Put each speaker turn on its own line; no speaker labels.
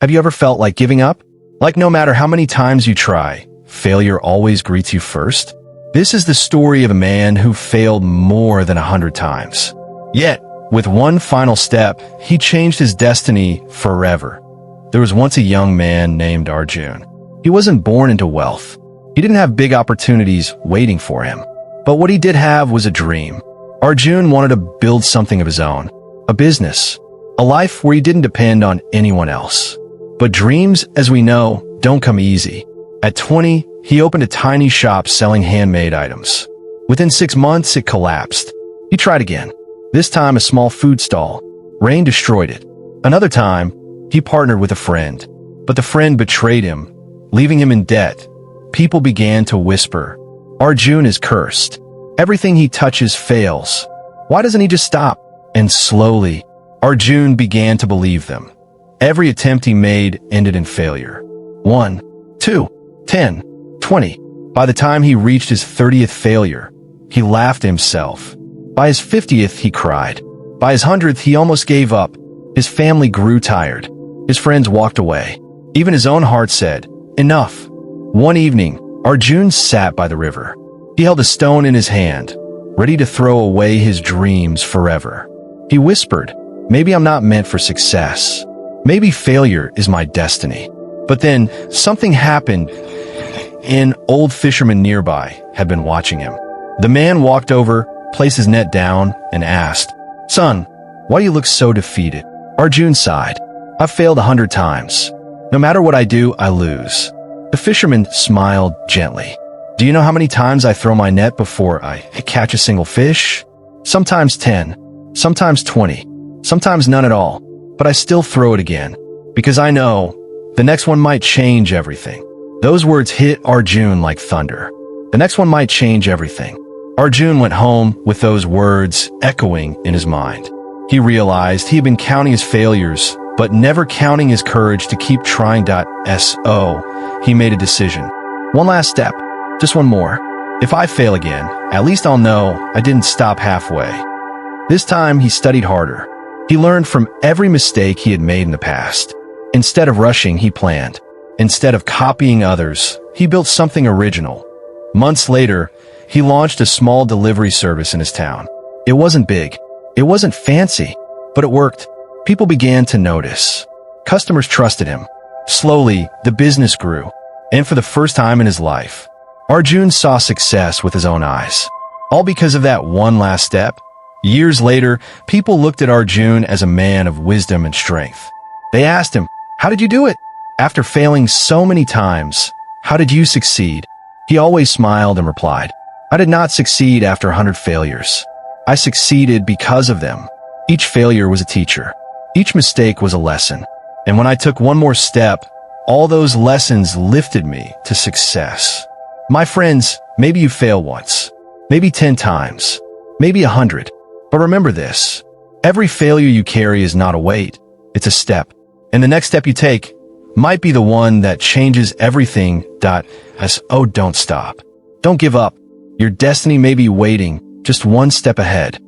Have you ever felt like giving up? Like no matter how many times you try, failure always greets you first? This is the story of a man who failed more than 100 times. Yet, with one final step, he changed his destiny forever. There was once a young man named Arjun. He wasn't born into wealth. He didn't have big opportunities waiting for him. But what he did have was a dream. Arjun wanted to build something of his own. A business. A life where he didn't depend on anyone else. But dreams, as we know, don't come easy. At 20, he opened a tiny shop selling handmade items. Within 6 months, it collapsed. He tried again. This time, a small food stall. Rain destroyed it. Another time, he partnered with a friend. But the friend betrayed him, leaving him in debt. People began to whisper, Arjun is cursed. Everything he touches fails. Why doesn't he just stop? And slowly, Arjun began to believe them. Every attempt he made ended in failure. 1, 2, 10, 20. By the time he reached his 30th failure, he laughed at himself. By his 50th, he cried. By his 100th, he almost gave up. His family grew tired. His friends walked away. Even his own heart said, enough. One evening, Arjun sat by the river. He held a stone in his hand, ready to throw away his dreams forever. He whispered, maybe I'm not meant for success. Maybe failure is my destiny. But then, something happened. An old fisherman nearby had been watching him. The man walked over, placed his net down, and asked, son, why do you look so defeated? Arjun sighed. I've failed 100 times. No matter what I do, I lose. The fisherman smiled gently. Do you know how many times I throw my net before I catch a single fish? Sometimes 10, sometimes 20, sometimes none at all. But I still throw it again, because I know the next one might change everything. Those words hit Arjun like thunder. The next one might change everything. Arjun went home with those words echoing in his mind. He realized he had been counting his failures, but never counting his courage to keep trying. So, he made a decision. One last step, just one more. If I fail again, at least I'll know I didn't stop halfway. This time, he studied harder. He learned from every mistake he had made in the past. Instead of rushing, he planned. Instead of copying others, he built something original. Months later, he launched a small delivery service in his town. It wasn't big. It wasn't fancy, but it worked. People began to notice. Customers trusted him. Slowly, the business grew. And for the first time in his life, Arjun saw success with his own eyes. All because of that one last step. Years later, people looked at Arjun as a man of wisdom and strength. They asked him, how did you do it? After failing so many times, how did you succeed? He always smiled and replied, I did not succeed after 100 failures. I succeeded because of them. Each failure was a teacher. Each mistake was a lesson. And when I took one more step, all those lessons lifted me to success. My friends, maybe you fail once, maybe 10 times, maybe 100. But remember this, every failure you carry is not a weight, it's a step. And the next step you take might be the one that changes everything. So don't stop. Don't give up. Your destiny may be waiting just one step ahead.